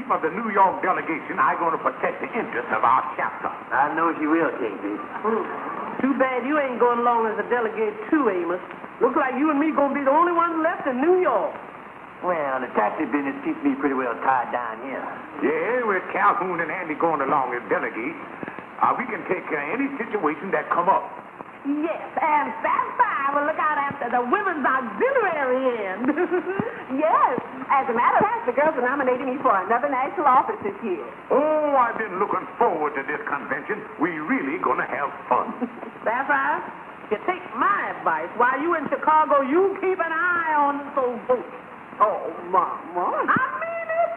chief of the New York delegation, I'm going to protect the interests of our chapter. I know she will, Kingfish. Too bad you ain't going along as a delegate too, Amos. Looks like you and me going to be the only ones left in New York. Well, the taxi business keeps me pretty well tied down here. Yeah, with Calhoun and Andy going along as delegates, we can take care of any situation that come up. Yes, and Sapphire will look out after the women's auxiliary end. Yes, as a matter of fact, the girls are nominating me for another national office this year. Oh, I've been looking forward to this convention. We really gonna have fun. Sapphire, you take my advice. While you in Chicago, you keep an eye on those votes. Oh, Mama. I mean it.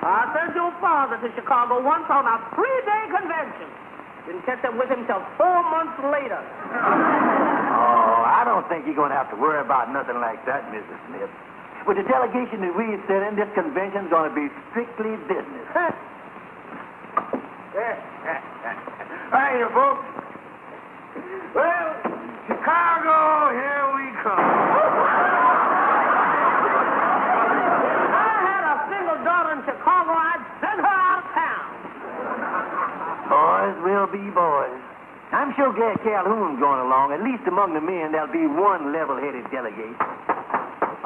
I sent your father to Chicago once on a 3-day convention. Didn't catch up with him till 4 months later. Oh, I don't think you're going to have to worry about nothing like that, Mrs. Smith. With the delegation that we sit in, this convention's going to be strictly business. Hi, you folks. Well, Chicago, here we come. If I had a single daughter in Chicago, I'd send her out of town. Boys will be boys. I'm sure glad Calhoun's going along. At least among the men, there'll be one level-headed delegate.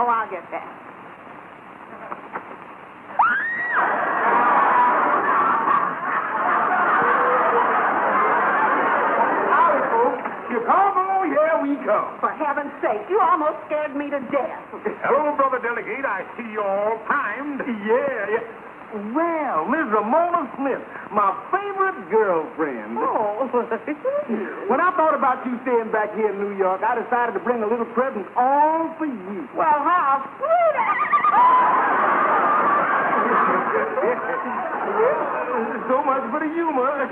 Oh, I'll get that. Howdy, folks. Chicago, here we come. For heaven's sake, you almost scared me to death. Hello, Brother Delegate. I see you're all primed. Yeah. Well, Miss Ramona Smith, my favorite girlfriend. Oh. When I thought about you staying back here in New York, I decided to bring a little present all for you. Well, how sweet. So much for the humor.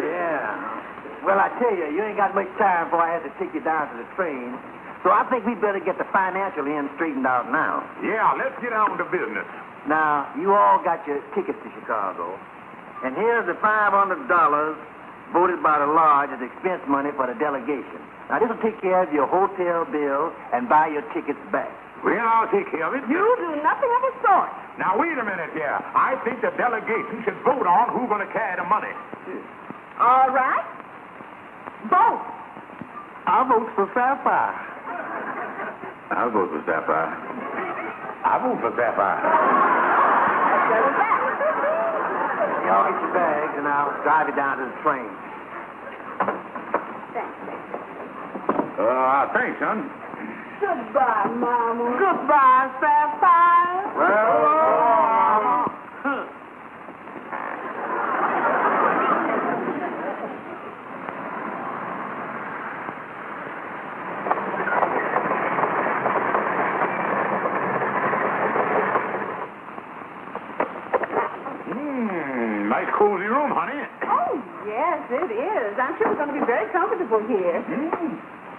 Yeah. Well, I tell you, you ain't got much time before I have to take you down to the train. So I think we better get the financial end straightened out now. Yeah, let's get on to business. Now, you all got your tickets to Chicago. And here's the $500 voted by the lodge as expense money for the delegation. Now, this will take care of your hotel bill and buy your tickets back. Well, I'll take care of it. You do nothing of the sort. Now, wait a minute here. I think the delegation should vote on who's going to carry the money. All right. Vote. I vote for Sapphire. I'll vote for Sapphire. I vote for Sapphire. Y'all get your bags, and I'll drive you down to the train. Thanks, son. Goodbye, Mama. Goodbye, Sapphire. Well, nice cozy room, honey. Oh, yes, it is. I'm sure it's going to be very comfortable here.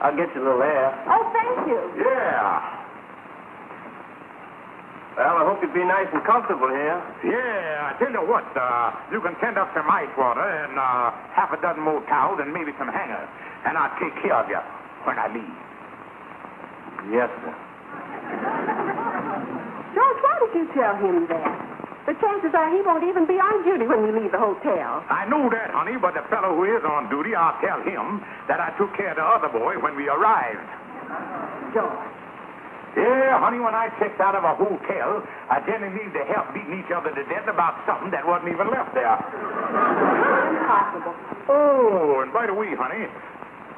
I'll get you a little air. Oh, thank you. Yeah. Well, I hope you'd be nice and comfortable here. Yeah, I tell you what, you can send up some ice water and half a dozen more towels and maybe some hangers, and I'll take care of you when I leave. Yes, sir. George, why did you tell him that? The chances are he won't even be on duty when you leave the hotel. I know that, honey, but the fellow who is on duty, I'll tell him that I took care of the other boy when we arrived. George. Yeah, honey, when I checked out of a hotel, I didn't need to help beating each other to death about something that wasn't even left there. Impossible. Oh, and by the way, honey,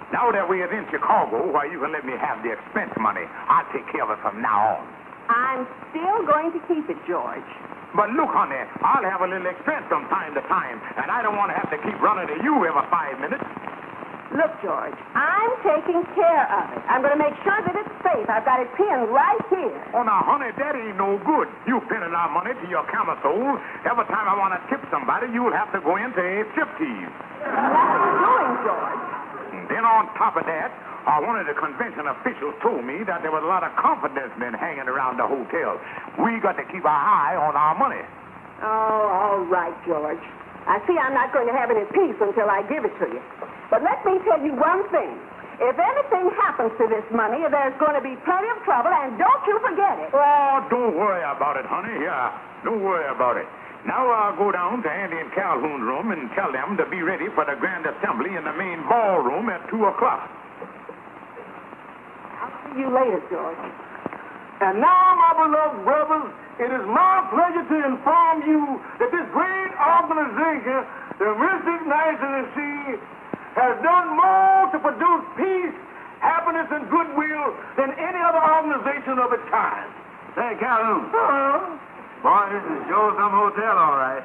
now that we're in Chicago, why, you can let me have the expense money. I'll take care of it from now on. I'm still going to keep it, George. But look, honey, I'll have a little expense from time to time, and I don't want to have to keep running to you every 5 minutes. Look, George, I'm taking care of it. I'm going to make sure that it's safe. I've got it pinned right here. Oh, now, honey, that ain't no good. You pinning our money to your camisole. Every time I want to tip somebody, you'll have to go into a striptease. What are you doing, George? And then on top of that, one of the convention officials told me that there was a lot of confidence men hanging around the hotel. We got to keep our eye on our money. Oh, all right, George. I see I'm not going to have any peace until I give it to you. But let me tell you one thing. If anything happens to this money, there's going to be plenty of trouble, and don't you forget it. Oh, don't worry about it, honey. Yeah, don't worry about it. Now I'll go down to Andy and Calhoun's room and tell them to be ready for the grand assembly in the main ballroom at 2 o'clock. I'll see you later, George. And now, my beloved brothers, it is my pleasure to inform you that this great organization, the Mystic Knights of the Sea, has done more to produce peace, happiness, and goodwill than any other organization of its kind. Say, Calhoun. Boy, this is sure some hotel, all right.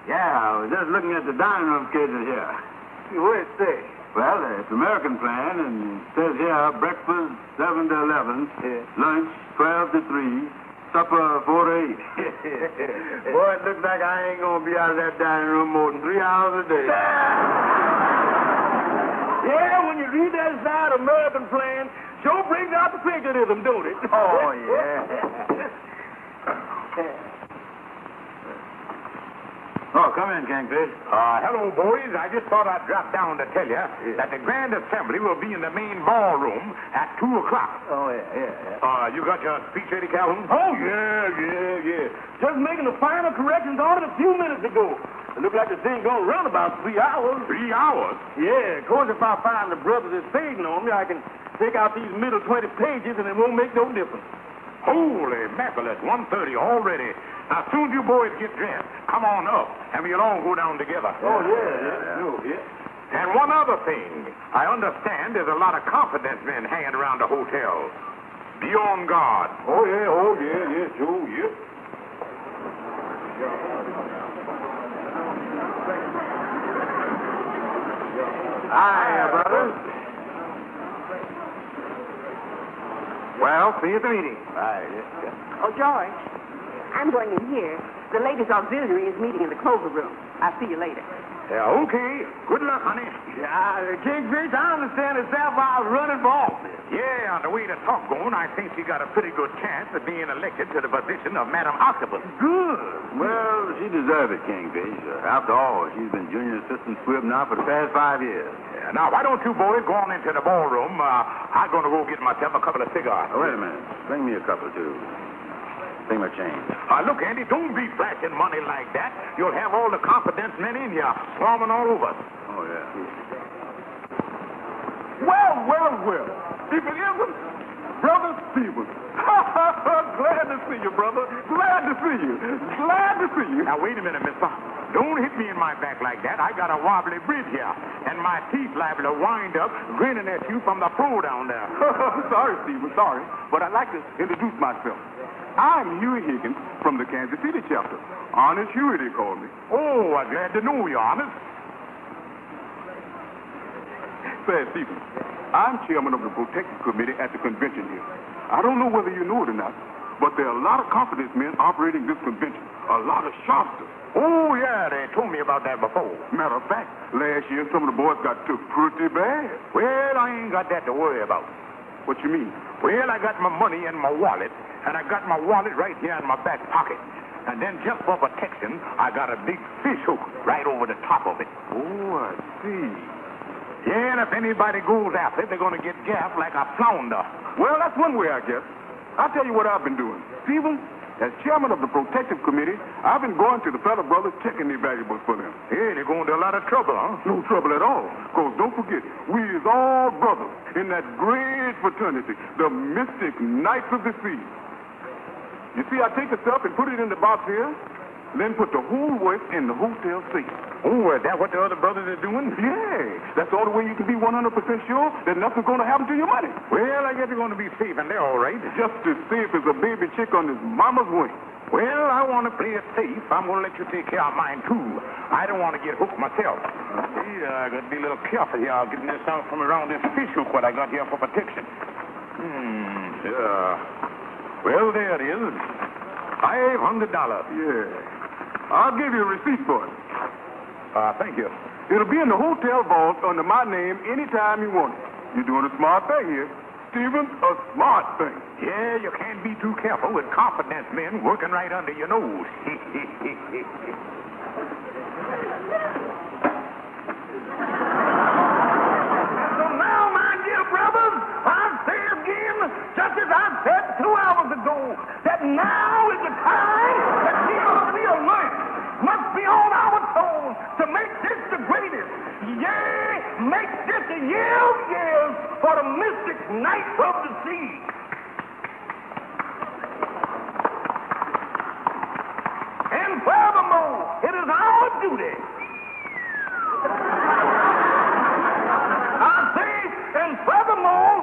Yeah, I was just looking at the dining room schedule here. What's it say? Well, it's American plan, and it says here breakfast 7 to 11, lunch 12 to 3, supper 4 to 8. Boy, it looks like I ain't gonna be out of that dining room more than 3 hours a day. Yeah, when you read that side American plan, sure brings out the patriotism, don't it? Oh, yeah. Oh, come in, Kingfish. Hello, boys. I just thought I'd drop down to tell you that the grand assembly will be in the main ballroom at 2 o'clock. Oh, yeah. You got your speech ready, Calhoun? Oh, yeah. Just making the final corrections on it a few minutes ago. It looked like the thing gonna run about 3 hours. 3 hours? Yeah, of course, if I find the brothers is fading on me, I can take out these middle 20 pages and it won't make no difference. Holy mackerel, it's 1:30 already. Now, soon as you boys get dressed, come on up, and we'll all go down together. Oh, yeah. And one other thing. I understand there's a lot of confidence men hanging around the hotel. Be on guard. Oh, yeah, sure, yeah. Hi, brothers. Well, see you at the meeting. Right, Oh, George, I'm going in here. The ladies' auxiliary is meeting in the clover room. I'll see you later. Yeah, okay. Good luck, honey. Yeah, Kingfish, I understand that Sapphire's running for office. Yeah, on the way the talk going, I think she got a pretty good chance of being elected to the position of Madam Octopus. Good. Well, she deserves it, Kingfish. After all, she's been junior assistant squib now for the past 5 years. Yeah, now, why don't you boys go on into the ballroom? I'm going to go get myself a couple of cigars. Oh, wait a minute. Bring me a couple, too. Bring my change. Look, Andy, don't be flashing money like that. You'll have all the confidence men in here swarming all over us. Oh, yeah. Well. If it isn't Brother Stephen. Glad to see you, brother. Glad to see you. Now, wait a minute, mister. Don't hit me in my back like that. I got a wobbly bridge here, and my teeth liable to wind up grinning at you from the floor down there. Sorry, Stephen, sorry. But I'd like to introduce myself. I'm Huey Higgins from the Kansas City chapter. Honest Huey, they call me. Oh, I'm glad to know you, Honest. Say, Stephen, I'm chairman of the protective committee at the convention here. I don't know whether you know it or not, but there are a lot of confidence men operating this convention. A lot of sharpsters. Oh, yeah, they told me about that before. Matter of fact, last year some of the boys got took pretty bad. Well, I ain't got that to worry about. What you mean? Well, I got my money in my wallet, and I got my wallet right here in my back pocket. And then just for protection, I got a big fish hook right over the top of it. Oh, I see. Yeah, and if anybody goes after it, they're going to get gaffed like a flounder. Well, that's one way, I guess. I'll tell you what I've been doing. Stephen, as chairman of the protective committee, I've been going to the fellow brothers checking their valuables for them. Hey, they're going to a lot of trouble, huh? No trouble at all. Because don't forget, we is all brothers in that great fraternity, the Mystic Knights of the Sea. You see, I take the stuff and put it in the box here, then put the whole work in the hotel safe. Oh, is that what the other brothers are doing? Yeah, that's the only way you can be 100% sure that nothing's going to happen to your money. Well, I guess they're going to be safe in there, all right. Just as safe as a baby chick on his mama's wing. Well, I want to play it safe. I'm going to let you take care of mine, too. I don't want to get hooked myself. See, I got to be a little careful here. I'll get this out from around this fish hook what I got here for protection. Yeah. Well, there it is. $500. Yeah. I'll give you a receipt for it. Thank you. It'll be in the hotel vault under my name anytime you want it. You're doing a smart thing here. Stephen, a smart thing. Yeah, you can't be too careful with confidence men working right under your nose. So now, my dear brothers, I'll say again, just as I said 2 hours ago, that now is the time that we ought to be alert. be on our toes to make this the greatest. Yeah, make this a year of years for the mystic knights of the sea. And furthermore, it is our duty. I say, and furthermore,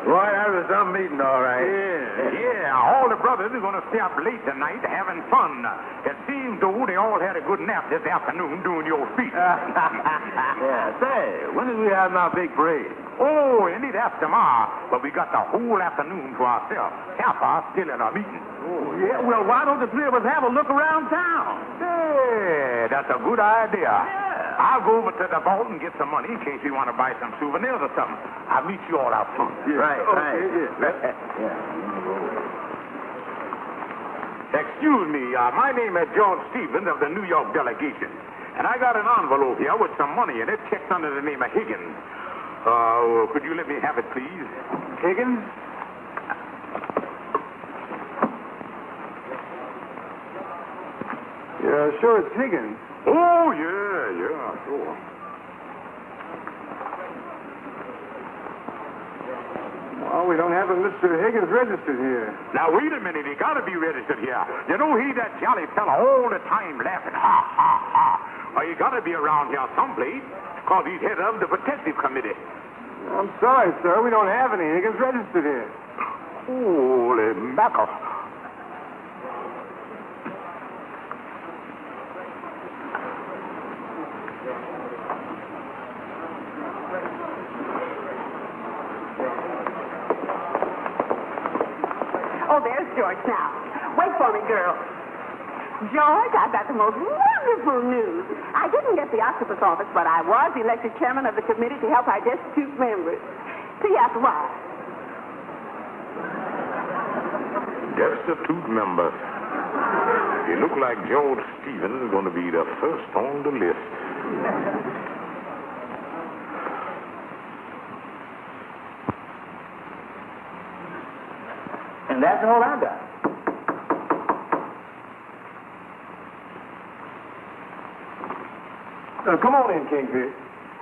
Boy, that was some meeting, all right. Yeah, all the brothers are going to stay up late tonight having fun. It seems, though, they all had a good nap this afternoon doing your feet. Yeah, say, when did we have our big parade? Oh, indeed, that's tomorrow. But we got the whole afternoon to ourselves. Sapphire still at our meeting. Oh, yeah? Well, why don't the three of us have a look around town? Hey, that's a good idea. I'll go over to the vault and get some money in case you want to buy some souvenirs or something. I'll meet you all out front. Yeah. Right. Excuse me, my name is George Stevens of the New York delegation. And I got an envelope here with some money in it, checked under the name of Higgins. Could you let me have it, please? Higgins? Yeah, sure, it's Higgins. Oh, yeah, sure. Oh, we don't have a Mr. Higgins registered here. Now, wait a minute. He got to be registered here. You know, he that jolly fella all the time laughing. Ha, ha, ha. Well, he got to be around here someplace because he's head of the protective committee. I'm sorry, sir. We don't have any Higgins registered here. Holy mackerel. Oh, there's George now. Wait for me, girl. George, I've got the most wonderful news. I didn't get the octopus office, but I was elected chairman of the committee to help our destitute members. See you after a while. Destitute members. You look like George Stevens is going to be the first on the list. And that's all I got. Come on in, Kingfish.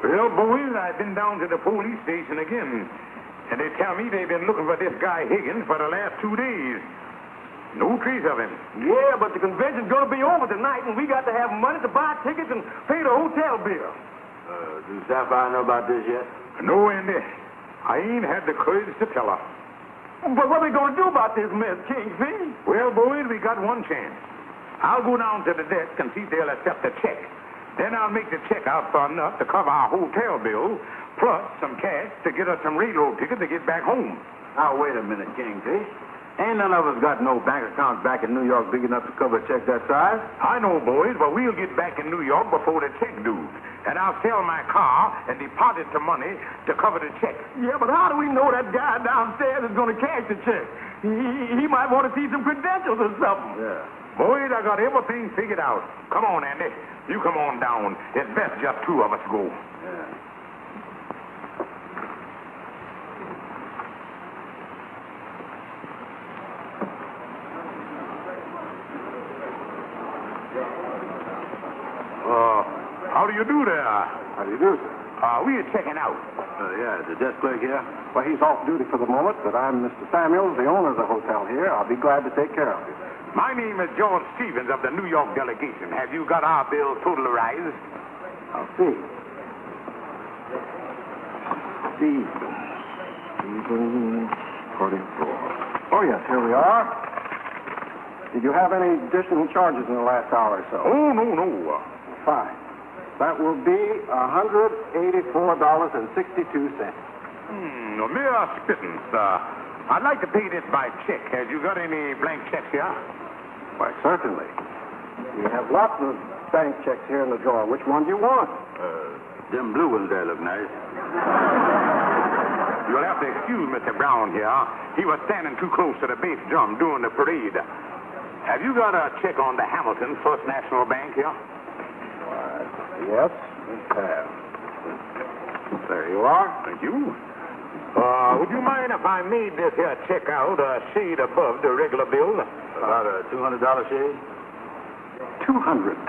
Well, boys, I've been down to the police station again. And they tell me they've been looking for this guy Higgins for the last 2 days. No trace of him. Yeah, but the convention's going to be over tonight, and we got to have money to buy tickets and pay the hotel bill. Do Sapphire know about this yet? No, Andy. I ain't had the courage to tell her. But what are we going to do about this mess, Kingfish? Well, boys, we got one chance. I'll go down to the desk and see if they'll accept the check. Then I'll make the check out for enough to cover our hotel bill, plus some cash to get us some railroad tickets to get back home. Now, wait a minute, Kingfish. Ain't none of us got no bank accounts back in New York big enough to cover a check that size. I know, boys, but we'll get back in New York before the check due. And I'll sell my car and deposit the money to cover the check. Yeah, but how do we know that guy downstairs is going to cash the check? He might want to see some credentials or something. Yeah. Boys, I got everything figured out. Come on, Andy. You come on down. It's best just two of us go. Yeah. How do you do there? How do you do, sir? We are checking out. Yeah, is the desk clerk here? Well, he's off duty for the moment, but I'm Mr. Samuels, the owner of the hotel here. I'll be glad to take care of you. My name is George Stevens of the New York delegation. Have you got our bill totalized? I'll see. Stevens, 44. Oh, yes, here we are. Did you have any additional charges in the last hour or so? Oh, no. Fine. That will be $184.62. A mere pittance. I'd like to pay this by check. Have you got any blank checks here? Why, certainly. We have lots of bank checks here in the drawer. Which one do you want? Them blue ones there look nice. You'll have to excuse Mr. Brown here. He was standing too close to the bass drum during the parade. Have you got a check on the Hamilton First National Bank here? Yes, we have. There you are. Thank you. Would you mind if I made this here check out a shade above the regular bill? About a $200 shave? $200?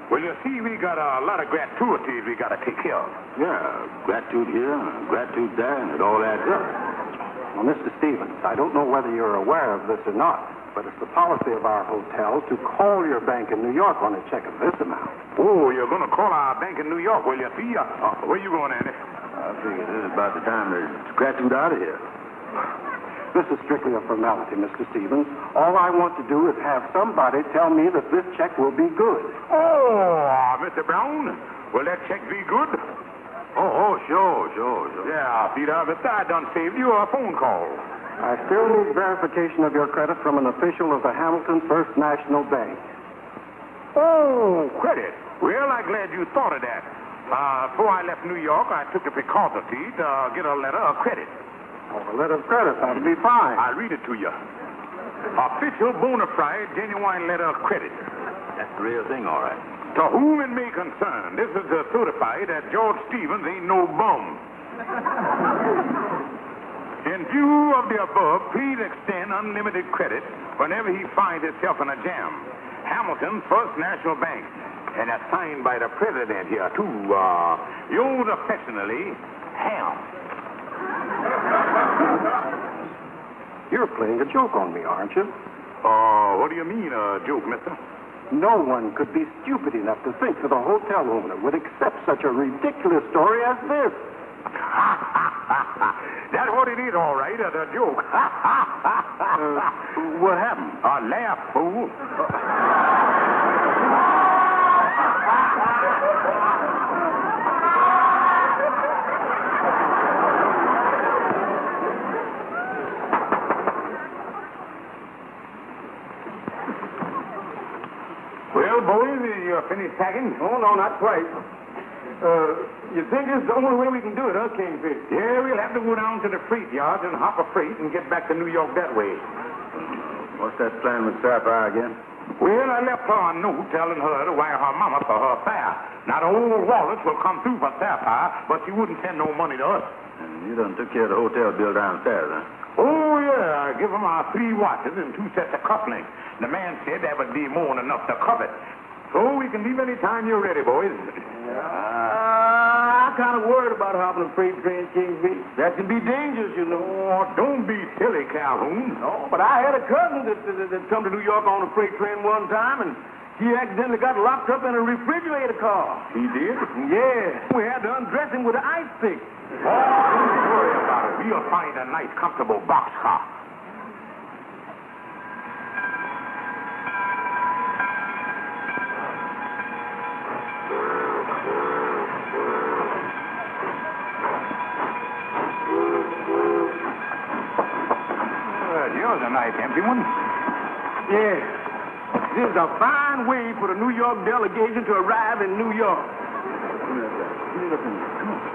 Well, you see, we got a lot of gratuities we got to take care of. Yeah, gratitude here, gratitude there, and it all adds up. Well, Mr. Stevens, I don't know whether you're aware of this or not, but it's the policy of our hotel to call your bank in New York on a check of this amount. Oh, you're going to call our bank in New York, will you? See, where you going, Andy? I figure this is about the time to gratitude out of here. This is strictly a formality, Mr. Stevens. All I want to do is have somebody tell me that this check will be good. Oh, Mr. Brown, will that check be good? Oh, sure. Yeah, Peter, Mr. I done saved you a phone call. I still need verification of your credit from an official of the Hamilton First National Bank. Oh, credit. Well, I'm glad you thought of that. Before I left New York, I took the precaution to get a letter of credit. Oh, a letter of credit, that'll be fine. I'll read it to you. Official bona fide, genuine letter of credit. That's the real thing, all right. To whom it may concern, this is to certify that George Stevens ain't no bum. In view of the above, please extend unlimited credit whenever he finds himself in a jam. Hamilton First National Bank. And that's signed by the president here, too. Yours affectionately, Ham. You're playing a joke on me, aren't you? What do you mean, a joke, mister? No one could be stupid enough to think that a hotel owner would accept such a ridiculous story as this. That's what it is, all right, a joke. What happened? A laugh, fool. Well, boys, you finished packing? Oh, no, not quite. You think this is the only way we can do it, huh, Kingfish? Yeah, we'll have to go down to the freight yard and hop a freight and get back to New York that way. What's that plan with Sapphire again? Well, I left her a note telling her to wire her mama for her fare. Now, the old Wallace will come through for Sapphire, but she wouldn't send no money to us. And you done took care of the hotel bill downstairs, huh? Oh, yeah. I give them our 3 watches and 2 sets of cufflinks. The man said that would be more than enough to cover it. So we can leave any time you're ready, boys. I'm kind of worried about hopping a freight train, Kingfish. That can be dangerous, you know. Oh, don't be silly, Calhoun. No, but I had a cousin that come to New York on a freight train one time, and he accidentally got locked up in a refrigerator car. He did? Yeah. We had to undress him with an ice pick. Oh, don't worry about it. We'll find a nice, comfortable boxcar. Yours a nice empty one. Yeah. This is a fine way for the New York delegation to arrive in New York.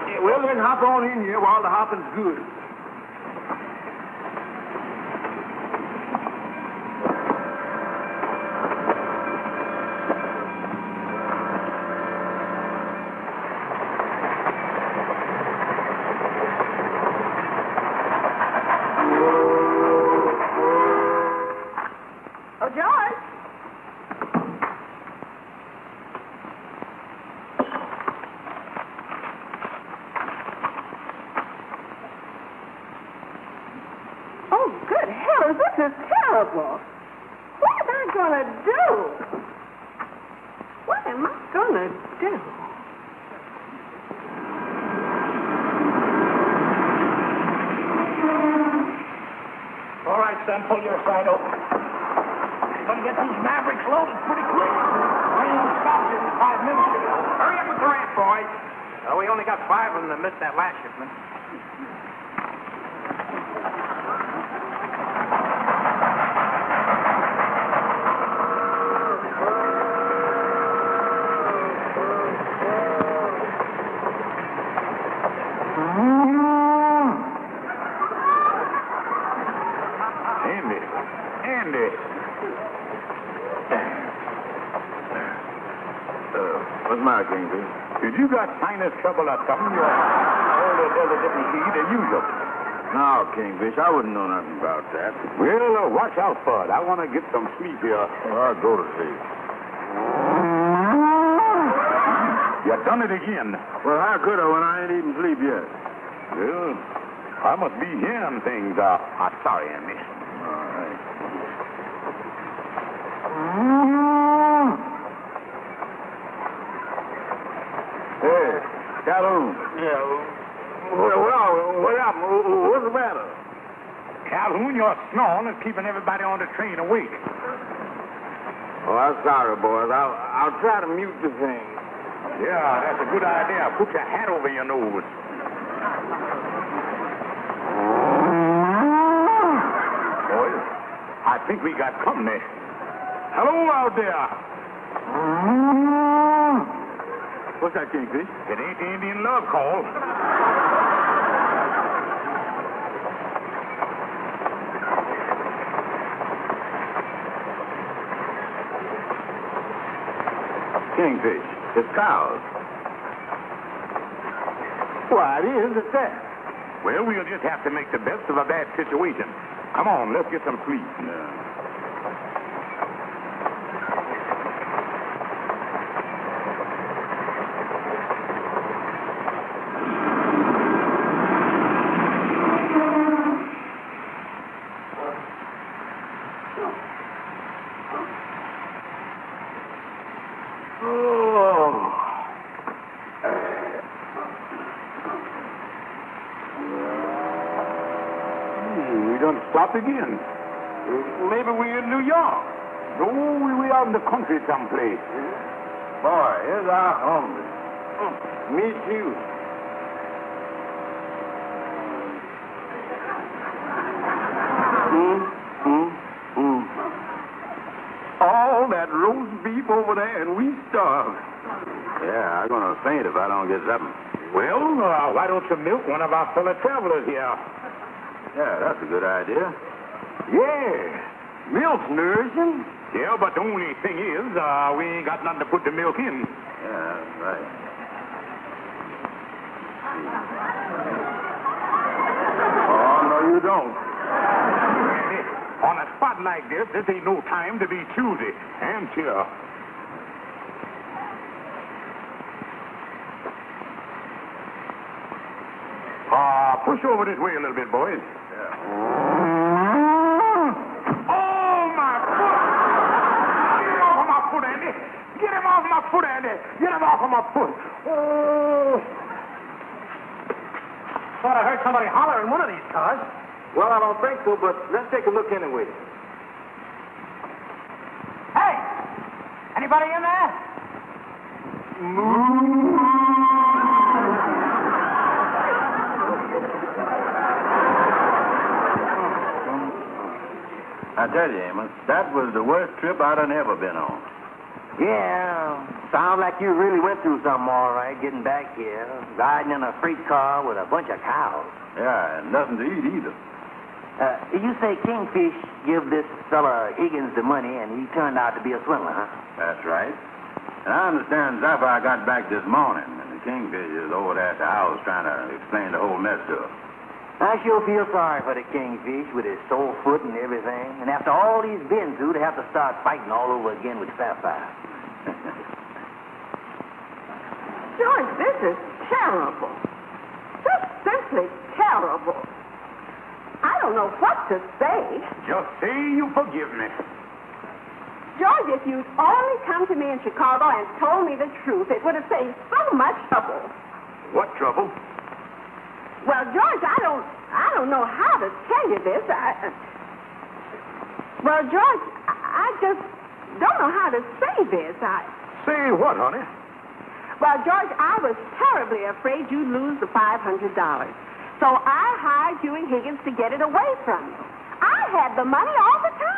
Yeah, well, then hop on in here while the hopping's good. Oh, George. Oh, good heavens, this is terrible. What am I going to do? What am I going to do? All right, son, pull your side open. Gonna get these Mavericks loaded pretty quick. Rain stopped in 5 minutes ago. Hurry up with the ramp, boys. We only got 5 of them that missed that last shipment. Andy. What's my Kingfish? If you got sinus trouble or something, you're all those other different seeds as usual. No, Kingfish, I wouldn't know nothing about that. Well, watch out for it. I want to get some sleep here. Well, I'll go to sleep. You done it again. Well, how could I when I ain't even sleep yet? Well, I must be hearing things. I'm sorry, Andy. All right. Hey, Calhoun. Yeah. Well, what happened? What's the matter? Calhoun, your snoring is keeping everybody on the train awake. Oh, I'm sorry, boys. I'll try to mute the thing. Yeah, that's a good idea. Put your hat over your nose. Boys, I think we got company. Hello out there. What's that, Kingfish? It ain't the Indian love call. Kingfish. It's cows. Why, it is at that. Well, we'll just have to make the best of a bad situation. Come on, let's get some sleep. Yeah. We done stopped again. Maybe we're in New York. No, we out in the country someplace. Boy, here's our home. Me too. All that roast beef over there, and we starved. Yeah, I'm gonna faint if I don't get something. Well, why don't you milk one of our fellow travelers here? Yeah, that's a good idea. Yeah. Milk's nourishing. Yeah, but the only thing is, we ain't got nothing to put the milk in. Yeah, that's right. Oh, no, you don't. On a spot like this ain't no time to be choosy. And cheer. Push over this way a little bit, boys. Yeah. Oh, my foot! Get him off of my foot, Andy. Get him off of my foot, Andy. Get him off of my foot. Oh. Thought I heard somebody holler in one of these cars. Well, I don't think so, but let's take a look anyway. Hey! Anybody in there? I tell you, Amos, that was the worst trip I'd ever been on. Yeah, sounds like you really went through something all right getting back here, riding in a freight car with a bunch of cows. Yeah, and nothing to eat either. You say Kingfish give this fella Higgins the money, and he turned out to be a swindler, huh? That's right. And I understand Sapphire got back this morning, and the Kingfish is over there at the house trying to explain the whole mess to her. I sure feel sorry for the Kingfish with his sore foot and everything. And after all he's been through, to have to start fighting all over again with Sapphire. George, this is terrible. Just simply terrible. I don't know what to say. Just say you forgive me. George, if you'd only come to me in Chicago and told me the truth, it would have saved so much trouble. What trouble? Well, George, I don't know how to tell you this. Well, George, I just don't know how to say this. Say what, honey? Well, George, I was terribly afraid you'd lose the $500. So I hired you and Higgins to get it away from you. I had the money all the time.